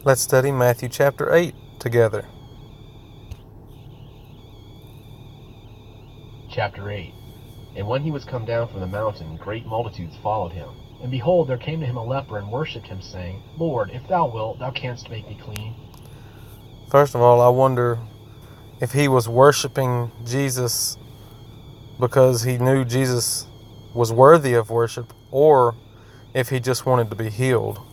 Let's study Matthew chapter 8 together. Chapter 8. And when he was come down from the mountain, great multitudes followed him. And behold, there came to him a leper, and worshipped him, saying, Lord, if thou wilt, thou canst make me clean. First of all, I wonder if he was worshiping Jesus because he knew Jesus was worthy of worship, or if he just wanted to be healed.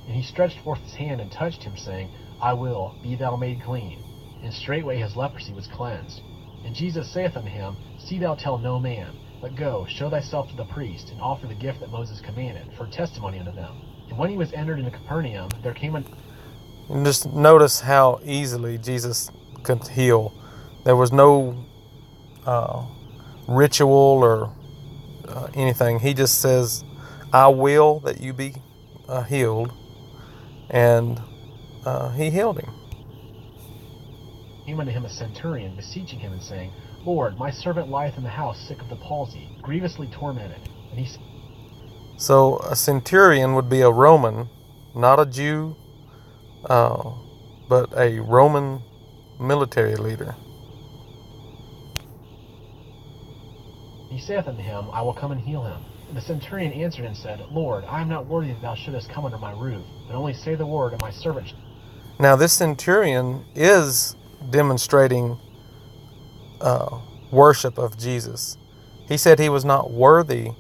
And he stretched forth his hand and touched him, saying, I will, be thou made clean. And straightway his leprosy was cleansed. And Jesus saith unto him, See thou tell no man, but go, show thyself to the priest, and offer the gift that Moses commanded, for testimony unto them. And when he was entered into Capernaum, there came a... And just notice how easily Jesus could heal. There was no ritual or anything. He just says, I will that you be healed. And he healed him. Came unto him a centurion, beseeching him, and saying, Lord, my servant lieth in the house, sick of the palsy, grievously tormented. And he said... So a centurion would be a Roman, not a Jew, but a Roman military leader. He saith unto him, I will come and heal him. And the centurion answered and said, Lord, I am not worthy that thou shouldest come under my roof, but only say the word, and my servant... Now this centurion is demonstrating worship of Jesus. He said he was not worthy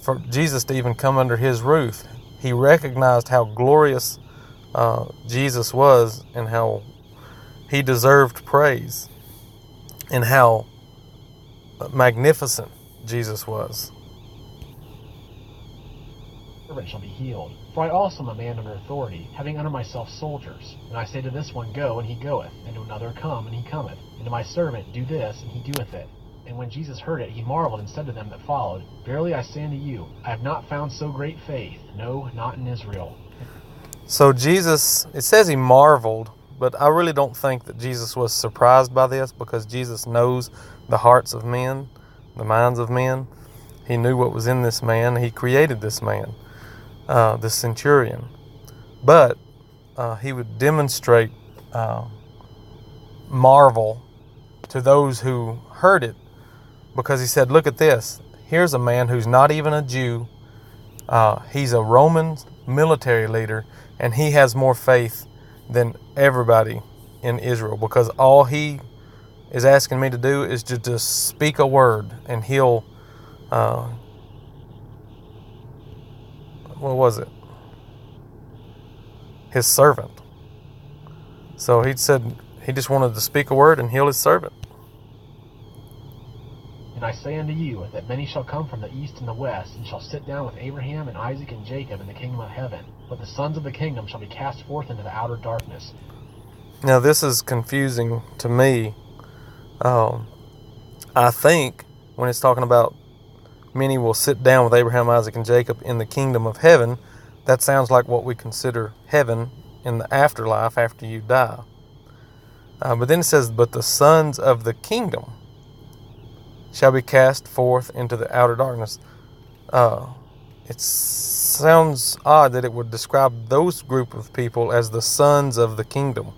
for Jesus to even come under his roof. He recognized how glorious Jesus was and how he deserved praise and how magnificent Jesus was. Servant shall be healed. For I also am a man under authority, having under myself soldiers. And I say to this one, Go, and he goeth, and to another, Come, and he cometh, and to my servant, Do this, and he doeth it. And when Jesus heard it, he marveled, and said to them that followed, Verily I say unto you, I have not found so great faith, no, not in Israel. So Jesus, it says he marveled, but I really don't think that Jesus was surprised by this, because Jesus knows the hearts of men, the minds of men. He knew what was in this man. He created this man, this centurion. But he would demonstrate marvel to those who heard it, because he said, look at this. Here's a man who's not even a Jew. He's a Roman military leader, and he has more faith than everybody in Israel, because all he is asking me to do is to just speak a word, and he'll what was it? His servant. So he said he just wanted to speak a word and heal his servant. And I say unto you, that many shall come from the east and the west, and shall sit down with Abraham and Isaac and Jacob in the kingdom of heaven. But the sons of the kingdom shall be cast forth into the outer darkness. Now this is confusing to me. I think when it's talking about many will sit down with Abraham, Isaac, and Jacob in the kingdom of heaven, that sounds like what we consider heaven in the afterlife after you die. But then it says, but the sons of the kingdom shall be cast forth into the outer darkness. It sounds odd that it would describe those group of people as the sons of the kingdom,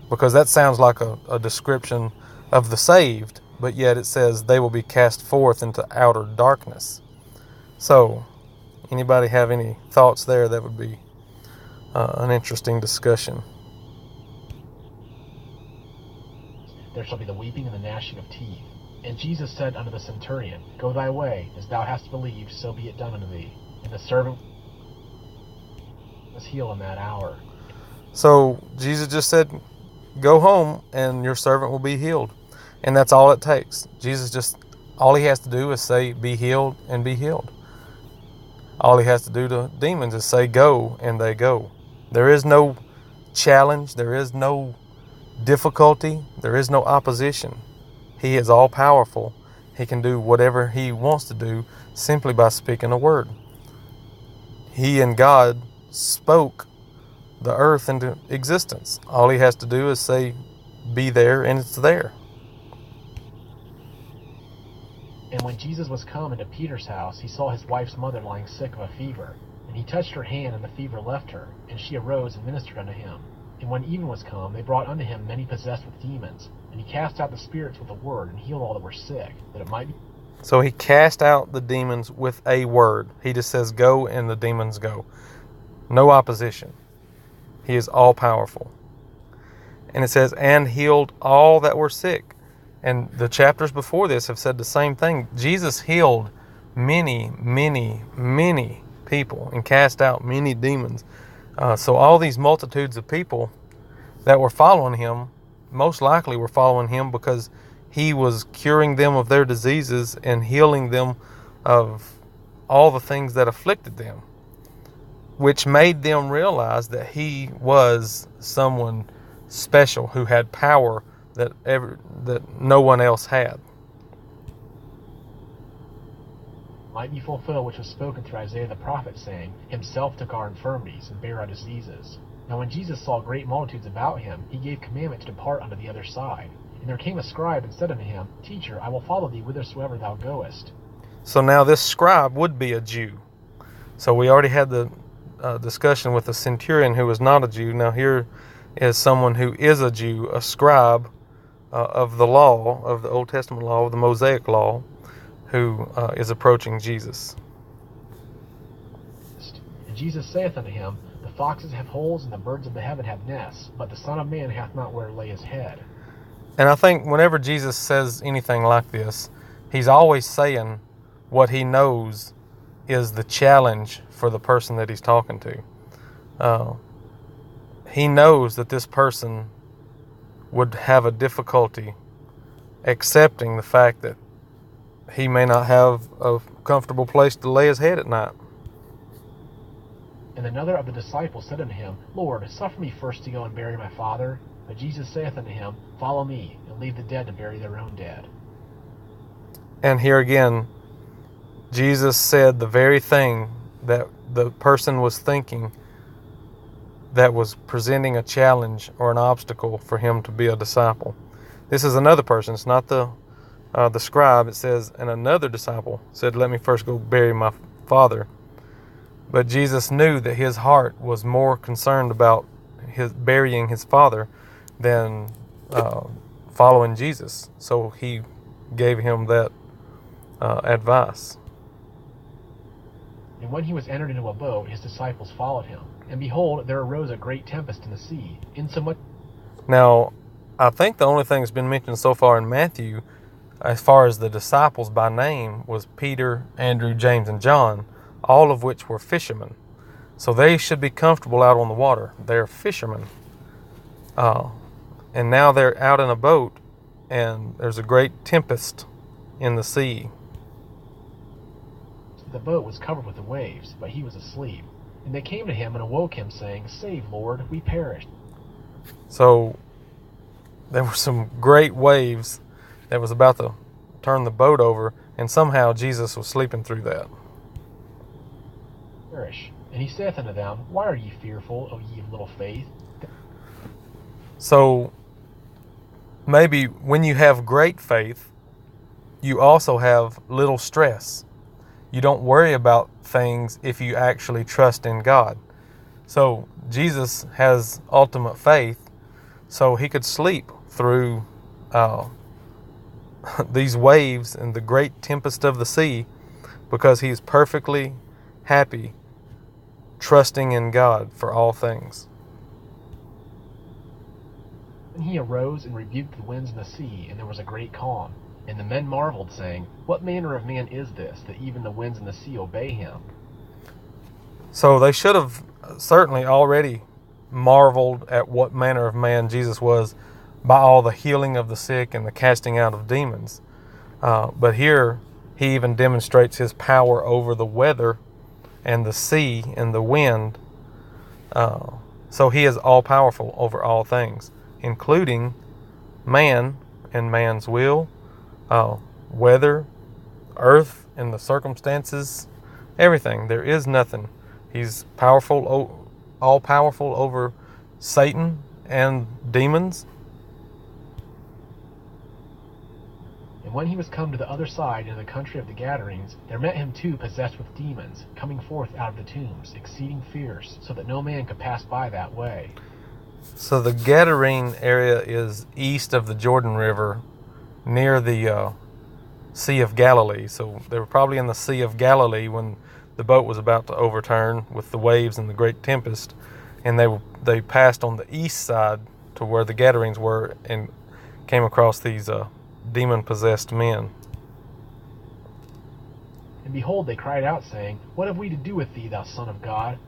because that sounds like a description of the saved, but yet it says they will be cast forth into outer darkness. So, anybody have any thoughts there? That would be an interesting discussion. There shall be the weeping and the gnashing of teeth. And Jesus said unto the centurion, Go thy way, as thou hast believed, so be it done unto thee. And the servant was healed in that hour. So Jesus just said, go home and your servant will be healed. And that's all it takes. All he has to do is say, be healed, and be healed. All he has to do to demons is say, go, and they go. There is no challenge. There is no difficulty. There is no opposition. He is all powerful. He can do whatever he wants to do simply by speaking a word. He and God spoke the earth into existence. All he has to do is say, be there, and it's there. And when Jesus was come into Peter's house, he saw his wife's mother lying sick of a fever. And he touched her hand, and the fever left her, and she arose and ministered unto him. And when even was come, they brought unto him many possessed with demons. And he cast out the spirits with a word, and healed all that were sick, that it might be. So he cast out the demons with a word. He just says, go, and the demons go. No opposition. He is all-powerful. And it says, and healed all that were sick. And the chapters before this have said the same thing. Jesus healed many, many, many people and cast out many demons. So all these multitudes of people that were following him, most likely were following him because he was curing them of their diseases and healing them of all the things that afflicted them, which made them realize that he was someone special who had power that no one else had. Might be fulfilled which was spoken through Isaiah the prophet, saying, Himself took our infirmities, and bare our diseases. Now when Jesus saw great multitudes about him, he gave commandment to depart unto the other side. And there came a scribe and said unto him, Teacher, I will follow thee whithersoever thou goest. So now this scribe would be a Jew. So we already had the discussion with the centurion who was not a Jew. Now here is someone who is a Jew, a scribe of the law, of the Old Testament law, of the Mosaic law, who is approaching Jesus. And Jesus saith unto him, The foxes have holes, and the birds of the heaven have nests, but the Son of Man hath not where to lay his head. And I think whenever Jesus says anything like this, he's always saying what he knows is the challenge for the person that he's talking to. He knows that this person would have a difficulty accepting the fact that he may not have a comfortable place to lay his head at night. And another of the disciples said unto him, Lord, suffer me first to go and bury my father. But Jesus saith unto him, Follow me, and leave the dead to bury their own dead. And here again, Jesus said the very thing that the person was thinking that was presenting a challenge or an obstacle for him to be a disciple. This is another person. It's not the scribe. It says, and another disciple said, let me first go bury my father. But Jesus knew that his heart was more concerned about his burying his father than following Jesus. So he gave him that advice. And when he was entered into a boat, his disciples followed him. And behold, there arose a great tempest in the sea, insomuch. Now, I think the only thing that's been mentioned so far in Matthew, as far as the disciples by name, was Peter, Andrew, James, and John, all of which were fishermen. So they should be comfortable out on the water. They're fishermen. And now they're out in a boat, and there's a great tempest in the sea. The boat was covered with the waves, but he was asleep. And they came to him and awoke him, saying, Save, Lord, we perished. So there were some great waves that was about to turn the boat over, and somehow Jesus was sleeping through that. Perish. And he saith unto them, Why are ye fearful, O ye of little faith? So maybe when you have great faith, you also have little stress. You don't worry about things if you actually trust in God. So Jesus has ultimate faith, so he could sleep through these waves and the great tempest of the sea because he's perfectly happy trusting in God for all things. And he arose and rebuked the winds and the sea, and there was a great calm. And the men marveled, saying, What manner of man is this, that even the winds and the sea obey him? So they should have certainly already marveled at what manner of man Jesus was by all the healing of the sick and the casting out of demons. But here he even demonstrates his power over the weather and the sea and the wind. So he is all-powerful over all things, including man and man's will, weather, earth and the circumstances, everything. There is nothing. He's powerful, all-powerful over Satan and demons. And when he was come to the other side into the country of the Gadarenes, there met him two possessed with demons, coming forth out of the tombs, exceeding fierce, so that no man could pass by that way. So the Gadarene area is east of the Jordan River, near the Sea of Galilee. So they were probably in the Sea of Galilee when the boat was about to overturn with the waves and the great tempest, and they passed on the east side to where the Gadarenes were and came across these demon-possessed men. And behold, they cried out, saying, What have we to do with thee, thou Son of God?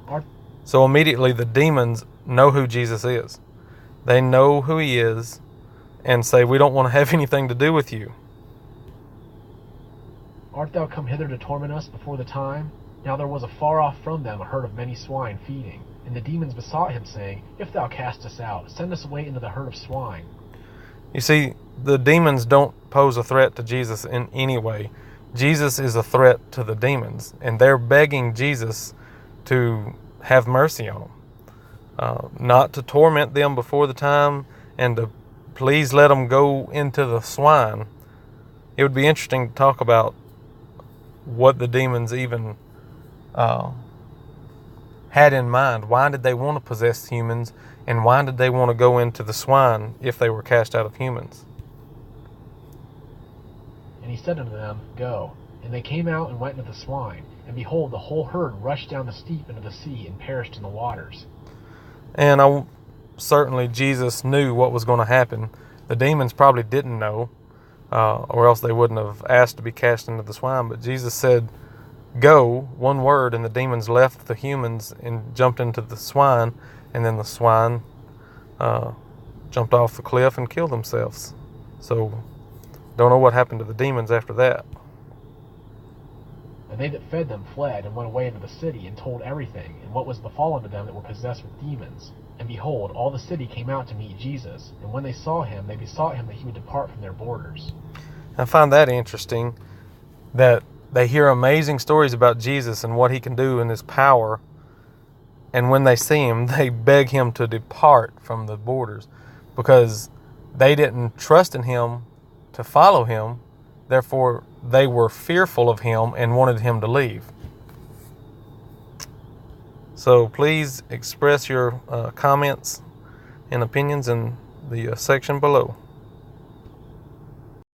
So immediately the demons know who Jesus is. They know who he is and say, we don't want to have anything to do with you. Art thou come hither to torment us before the time? Now there was afar off from them a herd of many swine feeding. And the demons besought him, saying, If thou cast us out, send us away into the herd of swine. You see, the demons don't pose a threat to Jesus in any way. Jesus is a threat to the demons, and they're begging Jesus to have mercy on them, not to torment them before the time, and to please let them go into the swine. It would be interesting to talk about what the demons even had in mind. Why did they want to possess humans, and why did they want to go into the swine if they were cast out of humans? And he said unto them, Go. And they came out and went into the swine. And behold, the whole herd rushed down the steep into the sea and perished in the waters. And certainly Jesus knew what was going to happen. The demons probably didn't know, or else they wouldn't have asked to be cast into the swine. But Jesus said, Go, one word, and the demons left the humans and jumped into the swine, and then the swine jumped off the cliff and killed themselves. So, don't know what happened to the demons after that. And they that fed them fled and went away into the city and told everything, and what was befallen to them that were possessed with demons. And behold, all the city came out to meet Jesus, and when they saw him, they besought him that he would depart from their borders. I find that interesting, that they hear amazing stories about Jesus and what he can do in his power, and when they see him, they beg him to depart from the borders, because they didn't trust in him to follow him. Therefore, they were fearful of him and wanted him to leave. So please express your comments and opinions in the section below.